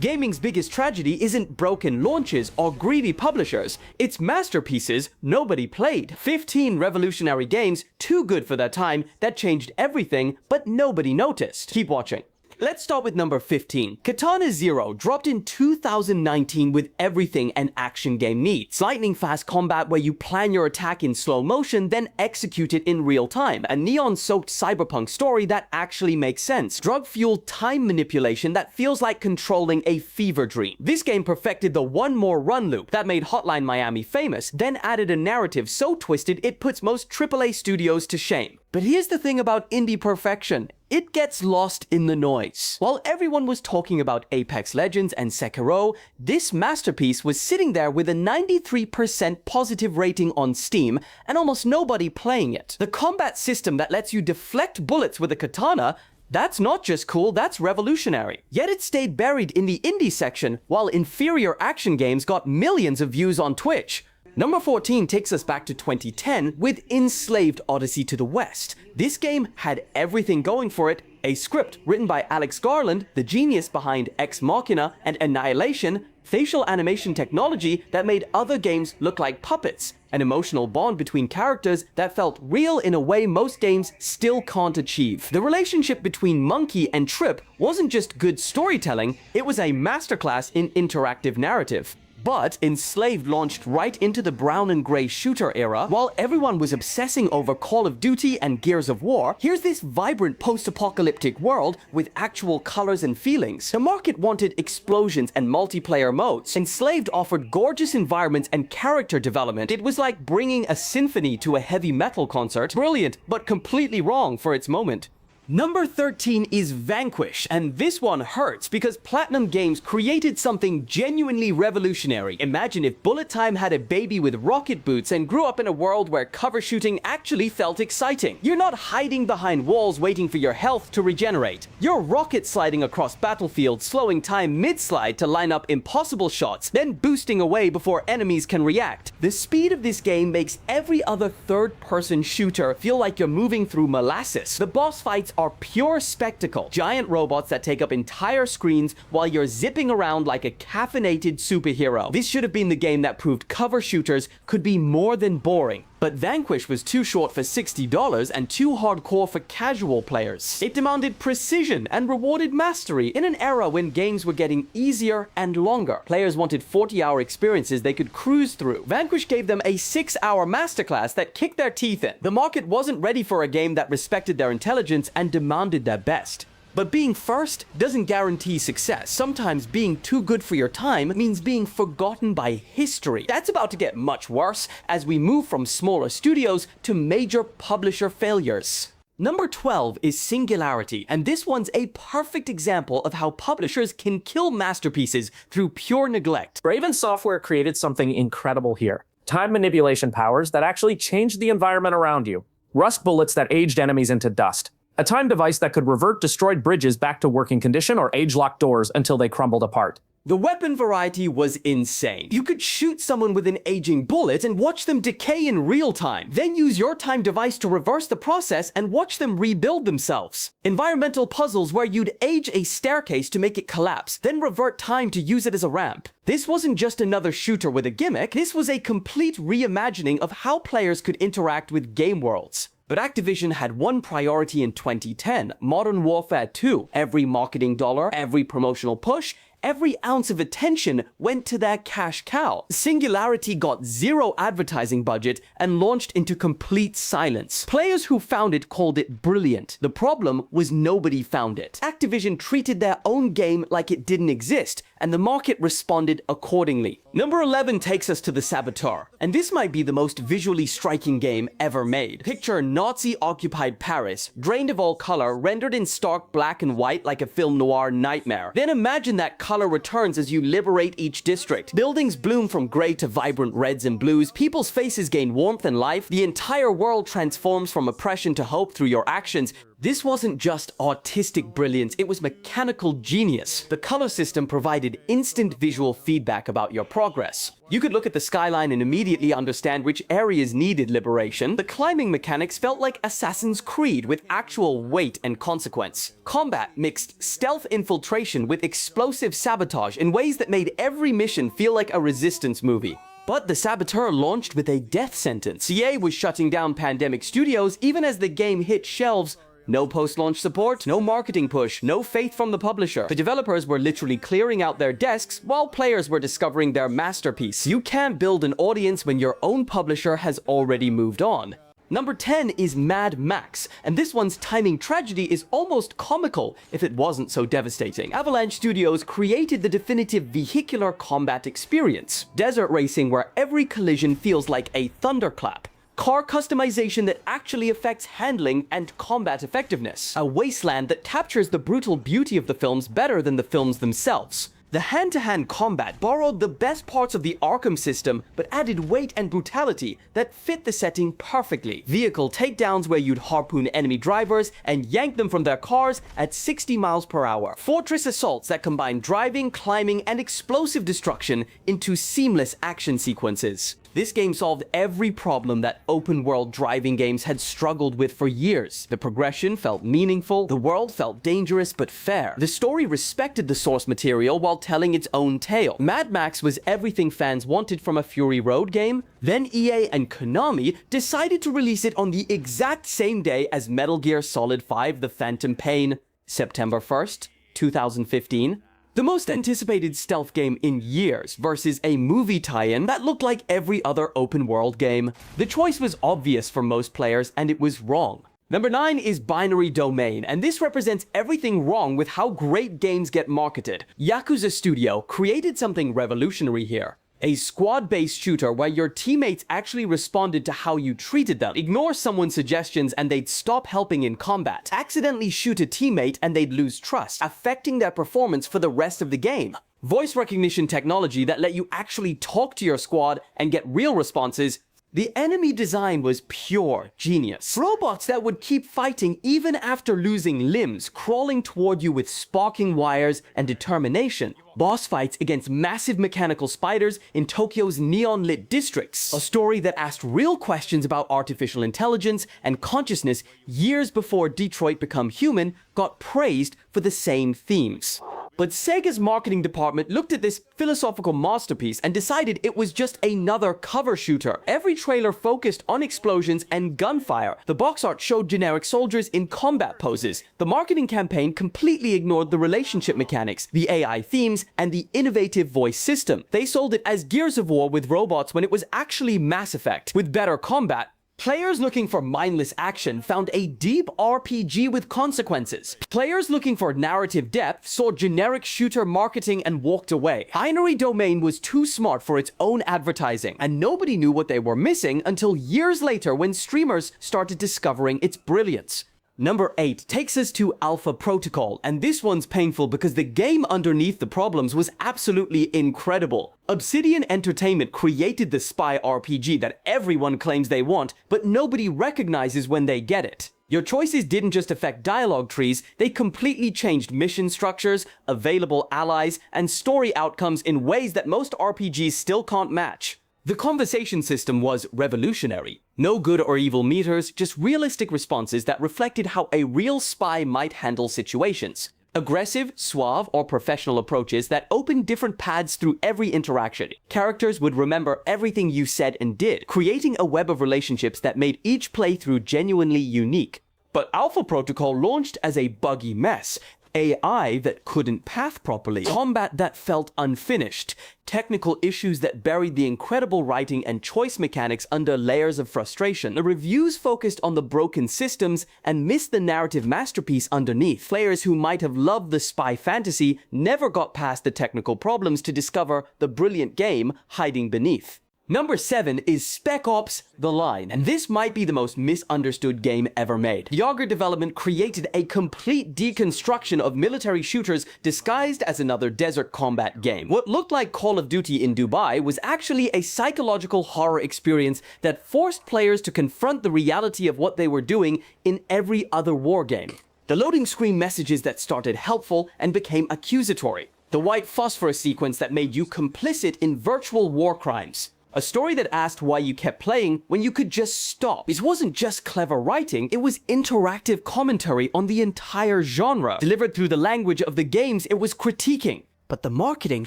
Gaming's biggest tragedy isn't broken launches or greedy publishers, it's masterpieces nobody played. 15 revolutionary games, too good for their time, that changed everything, but nobody noticed. Keep watching. Let's start with number 15. Katana Zero dropped in 2019 with everything an action game needs. Lightning-fast combat where you plan your attack in slow motion, then execute it in real time. A neon-soaked cyberpunk story that actually makes sense. Drug-fueled time manipulation that feels like controlling a fever dream. This game perfected the one more run loop that made Hotline Miami famous, then added a narrative so twisted it puts most AAA studios to shame. But here's the thing about indie perfection. It gets lost in the noise. While everyone was talking about Apex Legends and Sekiro, this masterpiece was sitting there with a 93% positive rating on Steam and almost nobody playing it. The combat system that lets you deflect bullets with a katana, that's not just cool, that's revolutionary. Yet it stayed buried in the indie section, while inferior action games got millions of views on Twitch. Number 14 takes us back to 2010 with Enslaved Odyssey to the West. This game had everything going for it: a script written by Alex Garland, the genius behind Ex Machina and Annihilation, facial animation technology that made other games look like puppets, an emotional bond between characters that felt real in a way most games still can't achieve. The relationship between Monkey and Trip wasn't just good storytelling, it was a masterclass in interactive narrative. But Enslaved launched right into the brown and gray shooter era. While everyone was obsessing over Call of Duty and Gears of War, here's this vibrant post-apocalyptic world with actual colors and feelings. The market wanted explosions and multiplayer modes. Enslaved offered gorgeous environments and character development. It was like bringing a symphony to a heavy metal concert. Brilliant, but completely wrong for its moment. Number 13 is Vanquish, and this one hurts because Platinum Games created something genuinely revolutionary. Imagine if Bullet Time had a baby with rocket boots and grew up in a world where cover shooting actually felt exciting. You're not hiding behind walls waiting for your health to regenerate. You're rocket sliding across battlefields, slowing time mid-slide to line up impossible shots, then boosting away before enemies can react. The speed of this game makes every other third-person shooter feel like you're moving through molasses. The boss fights are pure spectacle. Giant robots that take up entire screens while you're zipping around like a caffeinated superhero. This should have been the game that proved cover shooters could be more than boring. But Vanquish was too short for $60 and too hardcore for casual players. It demanded precision and rewarded mastery in an era when games were getting easier and longer. Players wanted 40-hour experiences they could cruise through. Vanquish gave them a 6-hour masterclass that kicked their teeth in. The market wasn't ready for a game that respected their intelligence and demanded their best. But being first doesn't guarantee success. Sometimes being too good for your time means being forgotten by history. That's about to get much worse as we move from smaller studios to major publisher failures. Number 12 is Singularity, and this one's a perfect example of how publishers can kill masterpieces through pure neglect. Raven Software created something incredible here. Time manipulation powers that actually changed the environment around you. Rust bullets that aged enemies into dust. A time device that could revert destroyed bridges back to working condition or age-locked doors until they crumbled apart. The weapon variety was insane. You could shoot someone with an aging bullet and watch them decay in real time, then use your time device to reverse the process and watch them rebuild themselves. Environmental puzzles where you'd age a staircase to make it collapse, then revert time to use it as a ramp. This wasn't just another shooter with a gimmick, this was a complete reimagining of how players could interact with game worlds. But Activision had one priority in 2010, Modern Warfare 2. Every marketing dollar, every promotional push, every ounce of attention went to their cash cow. Singularity got zero advertising budget and launched into complete silence. Players who found it called it brilliant. The problem was nobody found it. Activision treated their own game like it didn't exist, and the market responded accordingly. Number 11 takes us to the Saboteur, and this might be the most visually striking game ever made. Picture Nazi-occupied Paris, drained of all color, rendered in stark black and white like a film noir nightmare. Then imagine that color returns as you liberate each district. Buildings bloom from gray to vibrant reds and blues, people's faces gain warmth and life, the entire world transforms from oppression to hope through your actions. This wasn't just artistic brilliance, it was mechanical genius. The color system provided instant visual feedback about your progress. You could look at the skyline and immediately understand which areas needed liberation. The climbing mechanics felt like Assassin's Creed with actual weight and consequence. Combat mixed stealth infiltration with explosive sabotage in ways that made every mission feel like a Resistance movie. But the Saboteur launched with a death sentence. EA was shutting down Pandemic Studios even as the game hit shelves. No post-launch support, no marketing push, no faith from the publisher. The developers were literally clearing out their desks while players were discovering their masterpiece. You can't build an audience when your own publisher has already moved on. Number 10 is Mad Max, and this one's timing tragedy is almost comical if it wasn't so devastating. Avalanche Studios created the definitive vehicular combat experience. Desert racing where every collision feels like a thunderclap. Car customization that actually affects handling and combat effectiveness. A wasteland that captures the brutal beauty of the films better than the films themselves. The hand-to-hand combat borrowed the best parts of the Arkham system, but added weight and brutality that fit the setting perfectly. Vehicle takedowns where you'd harpoon enemy drivers and yank them from their cars at 60 miles per hour. Fortress assaults that combine driving, climbing, and explosive destruction into seamless action sequences. This game solved every problem that open-world driving games had struggled with for years. The progression felt meaningful, the world felt dangerous but fair. The story respected the source material while telling its own tale. Mad Max was everything fans wanted from a Fury Road game. Then EA and Konami decided to release it on the exact same day as Metal Gear Solid 5: The Phantom Pain, September 1st, 2015. The most anticipated stealth game in years versus a movie tie-in that looked like every other open-world game. The choice was obvious for most players, and it was wrong. Number 9 is Binary Domain, and this represents everything wrong with how great games get marketed. Yakuza Studio created something revolutionary here. A squad-based shooter where your teammates actually responded to how you treated them. Ignore someone's suggestions and they'd stop helping in combat. Accidentally shoot a teammate and they'd lose trust, affecting their performance for the rest of the game. Voice recognition technology that let you actually talk to your squad and get real responses. The enemy design was pure genius. Robots that would keep fighting even after losing limbs, crawling toward you with sparking wires and determination. Boss fights against massive mechanical spiders in Tokyo's neon-lit districts. A story that asked real questions about artificial intelligence and consciousness years before Detroit Become Human got praised for the same themes. But Sega's marketing department looked at this philosophical masterpiece and decided it was just another cover shooter. Every trailer focused on explosions and gunfire. The box art showed generic soldiers in combat poses. The marketing campaign completely ignored the relationship mechanics, the AI themes, and the innovative voice system. They sold it as Gears of War with robots when it was actually Mass Effect with better combat. Players looking for mindless action found a deep RPG with consequences. Players looking for narrative depth saw generic shooter marketing and walked away. Binary Domain was too smart for its own advertising, and nobody knew what they were missing until years later when streamers started discovering its brilliance. Number 8 takes us to Alpha Protocol, and this one's painful because the game underneath the problems was absolutely incredible. Obsidian Entertainment created the spy RPG that everyone claims they want, but nobody recognizes when they get it. Your choices didn't just affect dialogue trees, they completely changed mission structures, available allies, and story outcomes in ways that most RPGs still can't match. The conversation system was revolutionary. No good or evil meters, just realistic responses that reflected how a real spy might handle situations. Aggressive, suave, or professional approaches that opened different paths through every interaction. Characters would remember everything you said and did, creating a web of relationships that made each playthrough genuinely unique. But Alpha Protocol launched as a buggy mess. AI that couldn't path properly, combat that felt unfinished, technical issues that buried the incredible writing and choice mechanics under layers of frustration. The reviews focused on the broken systems and missed the narrative masterpiece underneath. Players who might have loved the spy fantasy never got past the technical problems to discover the brilliant game hiding beneath. Number 7 is Spec Ops: The Line, and this might be the most misunderstood game ever made. The Augur development created a complete deconstruction of military shooters disguised as another desert combat game. What looked like Call of Duty in Dubai was actually a psychological horror experience that forced players to confront the reality of what they were doing in every other war game. The loading screen messages that started helpful and became accusatory. The white phosphorus sequence that made you complicit in virtual war crimes. A story that asked why you kept playing when you could just stop. It wasn't just clever writing, it was interactive commentary on the entire genre, delivered through the language of the games it was critiquing. But the marketing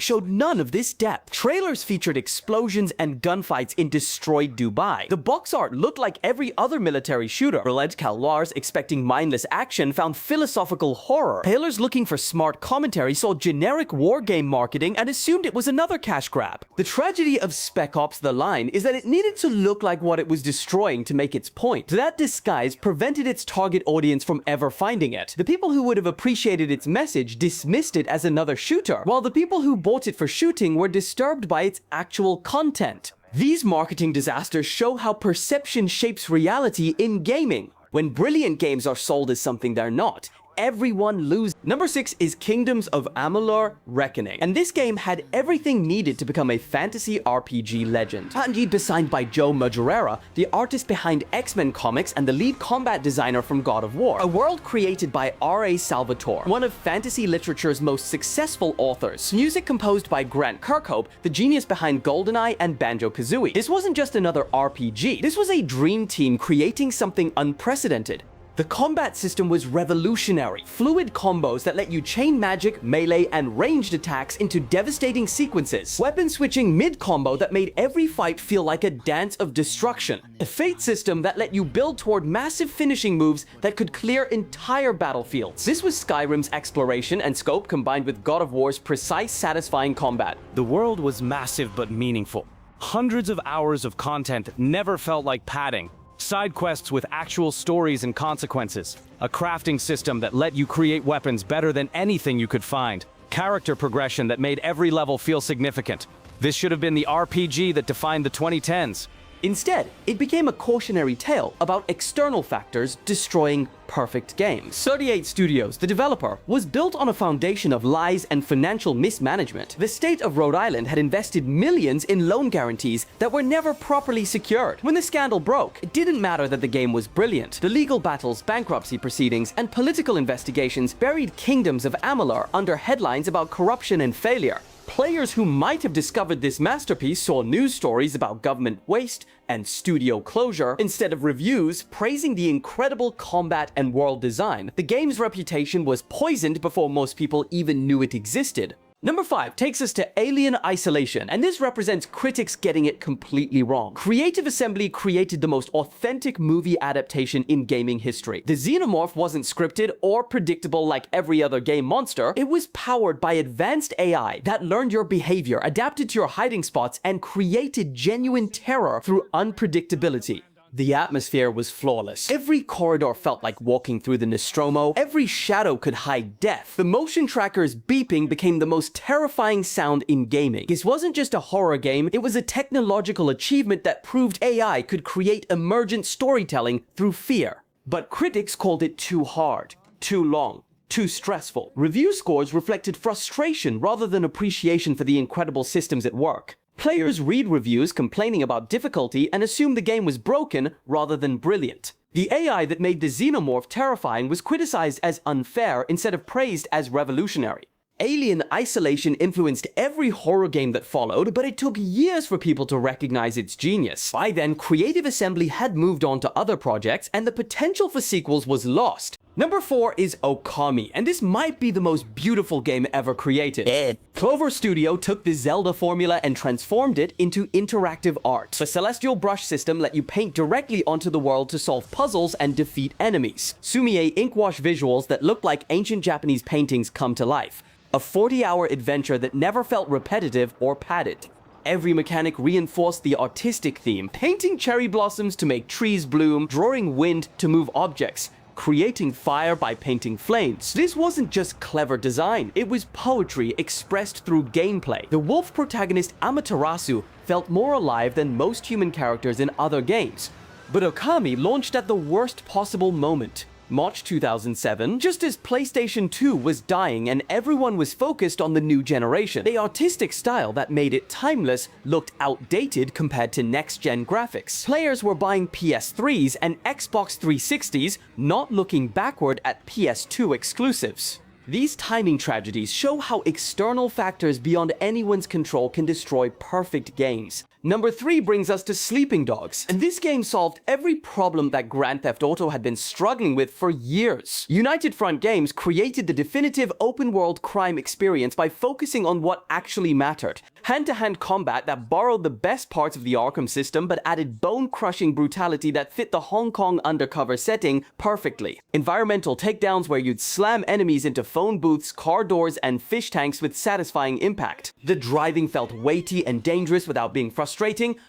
showed none of this depth. Trailers featured explosions and gunfights in destroyed Dubai. The box art looked like every other military shooter. Roulette Calwars expecting mindless action found philosophical horror. Players looking for smart commentary saw generic war game marketing and assumed it was another cash grab. The tragedy of Spec Ops: The Line is that it needed to look like what it was destroying to make its point. That disguise prevented its target audience from ever finding it. The people who would have appreciated its message dismissed it as another shooter, while the people who bought it for shooting were disturbed by its actual content. These marketing disasters show how perception shapes reality in gaming. When brilliant games are sold as something they're not, everyone loses. Number 6 is Kingdoms of Amalur: Reckoning, and this game had everything needed to become a fantasy RPG legend. Indeed, designed by Joe Madureira, the artist behind X-Men comics and the lead combat designer from God of War, a world created by R.A. Salvatore, one of fantasy literature's most successful authors. Music composed by Grant Kirkhope, the genius behind GoldenEye and Banjo-Kazooie. This wasn't just another RPG, this was a dream team creating something unprecedented. The combat system was revolutionary. Fluid combos that let you chain magic, melee, and ranged attacks into devastating sequences. Weapon switching mid-combo that made every fight feel like a dance of destruction. A fate system that let you build toward massive finishing moves that could clear entire battlefields. This was Skyrim's exploration and scope combined with God of War's precise, satisfying combat. The world was massive but meaningful. Hundreds of hours of content never felt like padding. Side quests with actual stories and consequences. A crafting system that let you create weapons better than anything you could find. Character progression that made every level feel significant. This should have been the RPG that defined the 2010s. Instead, it became a cautionary tale about external factors destroying perfect games. 38 Studios, the developer, was built on a foundation of lies and financial mismanagement. The state of Rhode Island had invested millions in loan guarantees that were never properly secured. When the scandal broke, it didn't matter that the game was brilliant. The legal battles, bankruptcy proceedings, and political investigations buried Kingdoms of Amalur under headlines about corruption and failure. Players who might have discovered this masterpiece saw news stories about government waste and studio closure instead of reviews praising the incredible combat and world design. The game's reputation was poisoned before most people even knew it existed. Number 5 takes us to Alien Isolation, and this represents critics getting it completely wrong. Creative Assembly created the most authentic movie adaptation in gaming history. The xenomorph wasn't scripted or predictable like every other game monster. It was powered by advanced AI that learned your behavior, adapted to your hiding spots, and created genuine terror through unpredictability. The atmosphere was flawless. Every corridor felt like walking through the Nostromo. Every shadow could hide death. The motion tracker's beeping became the most terrifying sound in gaming. This wasn't just a horror game, it was a technological achievement that proved AI could create emergent storytelling through fear. But critics called it too hard, too long, too stressful. Review scores reflected frustration rather than appreciation for the incredible systems at work. Players read reviews complaining about difficulty and assume the game was broken rather than brilliant. The AI that made the xenomorph terrifying was criticized as unfair instead of praised as revolutionary. Alien Isolation influenced every horror game that followed, but it took years for people to recognize its genius. By then, Creative Assembly had moved on to other projects, and the potential for sequels was lost. Number 4 is Okami, and this might be the most beautiful game ever created. Clover Studio took the Zelda formula and transformed it into interactive art. The Celestial Brush system let you paint directly onto the world to solve puzzles and defeat enemies. Sumie inkwash visuals that looked like ancient Japanese paintings come to life. A 40-hour adventure that never felt repetitive or padded. Every mechanic reinforced the artistic theme, painting cherry blossoms to make trees bloom, drawing wind to move objects. creating fire by painting flames. This wasn't just clever design, it was poetry expressed through gameplay. The wolf protagonist Amaterasu felt more alive than most human characters in other games. But Okami launched at the worst possible moment. March 2007, just as PlayStation 2 was dying and everyone was focused on the new generation. The artistic style that made it timeless looked outdated compared to next-gen graphics. Players were buying PS3s and Xbox 360s, not looking backward at PS2 exclusives. These timing tragedies show how external factors beyond anyone's control can destroy perfect games. Number 3 brings us to Sleeping Dogs, and this game solved every problem that Grand Theft Auto had been struggling with for years. United Front Games created the definitive open-world crime experience by focusing on what actually mattered. Hand-to-hand combat that borrowed the best parts of the Arkham system but added bone-crushing brutality that fit the Hong Kong undercover setting perfectly. Environmental takedowns where you'd slam enemies into phone booths, car doors, and fish tanks with satisfying impact. The driving felt weighty and dangerous without being frustrating.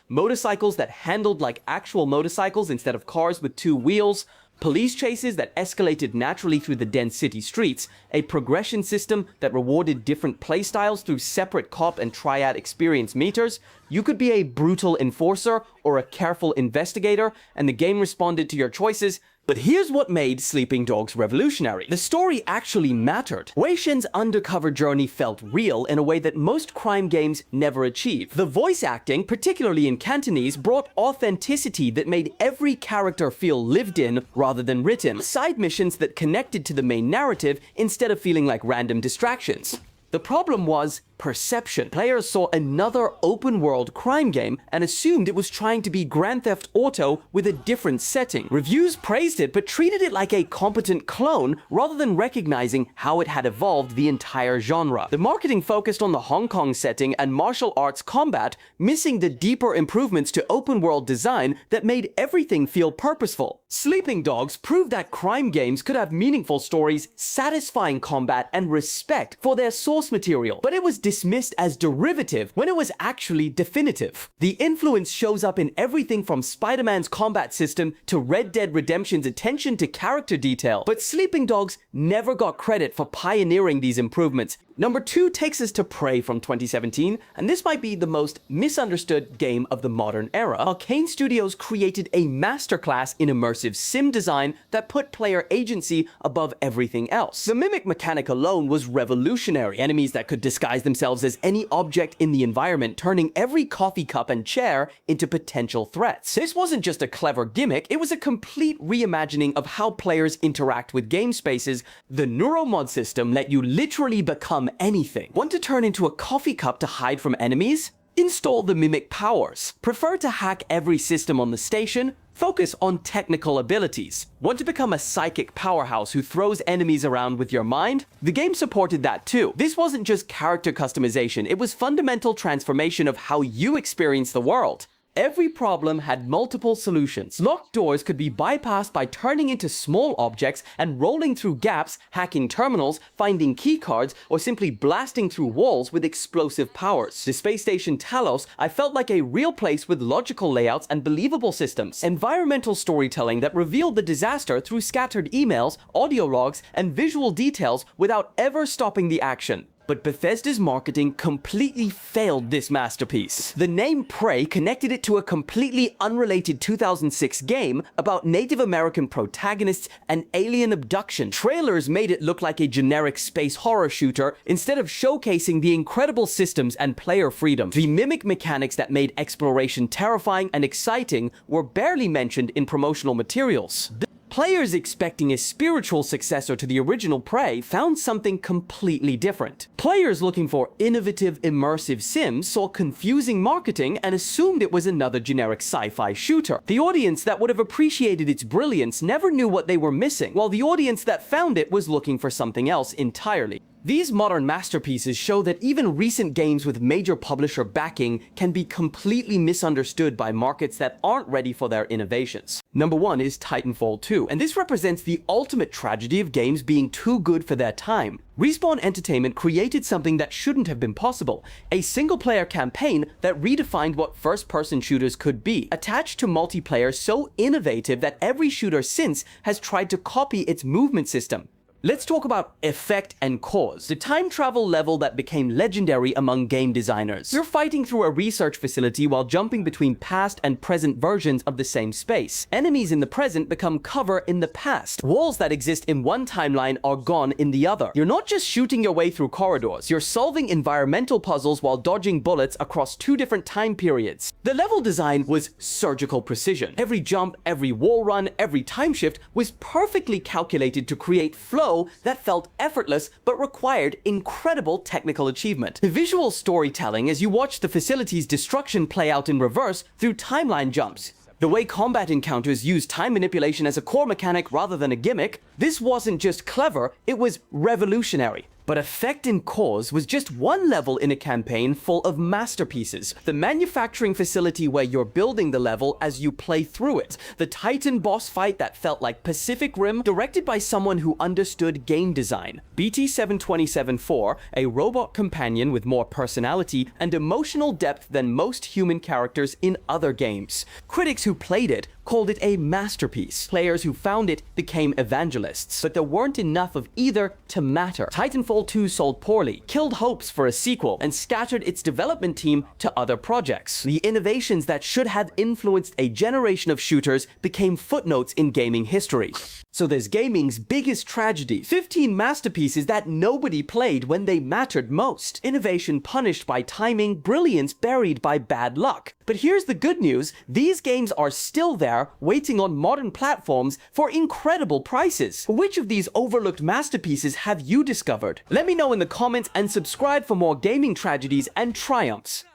Motorcycles that handled like actual motorcycles instead of cars with 2 wheels. Police chases that escalated naturally through the dense city streets, a progression system that rewarded different playstyles through separate cop and triad experience meters. You could be a brutal enforcer or a careful investigator, and the game responded to your choices. But here's what made Sleeping Dogs revolutionary. The story actually mattered. Wei Shen's undercover journey felt real in a way that most crime games never achieve. The voice acting, particularly in Cantonese, brought authenticity that made every character feel lived in rather than written. Side missions that connected to the main narrative instead of feeling like random distractions. The problem was perception. Players saw another open-world crime game and assumed it was trying to be Grand Theft Auto with a different setting. Reviews praised it but treated it like a competent clone rather than recognizing how it had evolved the entire genre. The marketing focused on the Hong Kong setting and martial arts combat, missing the deeper improvements to open-world design that made everything feel purposeful. Sleeping Dogs proved that crime games could have meaningful stories, satisfying combat, and respect for their source material, but it was dismissed as derivative when it was actually definitive. The influence shows up in everything from Spider-Man's combat system to Red Dead Redemption's attention to character detail, but Sleeping Dogs never got credit for pioneering these improvements. Number 2 takes us to Prey from 2017, and this might be the most misunderstood game of the modern era. Arcane Studios created a masterclass in immersive sim design that put player agency above everything else. The mimic mechanic alone was revolutionary. Enemies that could disguise themselves as any object in the environment, turning every coffee cup and chair into potential threats. This wasn't just a clever gimmick, it was a complete reimagining of how players interact with game spaces. The Neuromod system let you literally become anything. Want to turn into a coffee cup to hide from enemies? Install the Mimic powers. Prefer to hack every system on the station? Focus on technical abilities. Want to become a psychic powerhouse who throws enemies around with your mind? The game supported that too. This wasn't just character customization, it was fundamental transformation of how you experience the world. Every problem had multiple solutions. Locked doors could be bypassed by turning into small objects and rolling through gaps, hacking terminals, finding keycards, or simply blasting through walls with explosive powers. The space station Talos, I felt like a real place with logical layouts and believable systems. Environmental storytelling that revealed the disaster through scattered emails, audio logs, and visual details without ever stopping the action. But Bethesda's marketing completely failed this masterpiece. The name Prey connected it to a completely unrelated 2006 game about Native American protagonists and alien abduction. Trailers made it look like a generic space horror shooter instead of showcasing the incredible systems and player freedom. The mimic mechanics that made exploration terrifying and exciting were barely mentioned in promotional materials. Players expecting a spiritual successor to the original Prey found something completely different. Players looking for innovative, immersive sims saw confusing marketing and assumed it was another generic sci-fi shooter. The audience that would have appreciated its brilliance never knew what they were missing, while the audience that found it was looking for something else entirely. These modern masterpieces show that even recent games with major publisher backing can be completely misunderstood by markets that aren't ready for their innovations. Number 1 is Titanfall 2, and this represents the ultimate tragedy of games being too good for their time. Respawn Entertainment created something that shouldn't have been possible, a single-player campaign that redefined what first-person shooters could be, attached to multiplayer so innovative that every shooter since has tried to copy its movement system. Let's talk about Effect and Cause, the time travel level that became legendary among game designers. You're fighting through a research facility while jumping between past and present versions of the same space. Enemies in the present become cover in the past. Walls that exist in one timeline are gone in the other. You're not just shooting your way through corridors, you're solving environmental puzzles while dodging bullets across 2 different time periods. The level design was surgical precision. Every jump, every wall run, every time shift was perfectly calculated to create flow that felt effortless but required incredible technical achievement. The visual storytelling as you watch the facility's destruction play out in reverse through timeline jumps. The way combat encounters use time manipulation as a core mechanic rather than a gimmick, this wasn't just clever, it was revolutionary. But Effect and Cause was just one level in a campaign full of masterpieces. The manufacturing facility where you're building the level as you play through it. The Titan boss fight that felt like Pacific Rim, directed by someone who understood game design. BT-727-4, a robot companion with more personality and emotional depth than most human characters in other games. Critics who played it called it a masterpiece. Players who found it became evangelists, but there weren't enough of either to matter. Titanfall 2 sold poorly, killed hopes for a sequel, and scattered its development team to other projects. The innovations that should have influenced a generation of shooters became footnotes in gaming history. So there's gaming's biggest tragedy, 15 masterpieces that nobody played when they mattered most. Innovation punished by timing, brilliance buried by bad luck. But here's the good news, these games are still there, waiting on modern platforms for incredible prices. Which of these overlooked masterpieces have you discovered? Let me know in the comments and subscribe for more gaming tragedies and triumphs.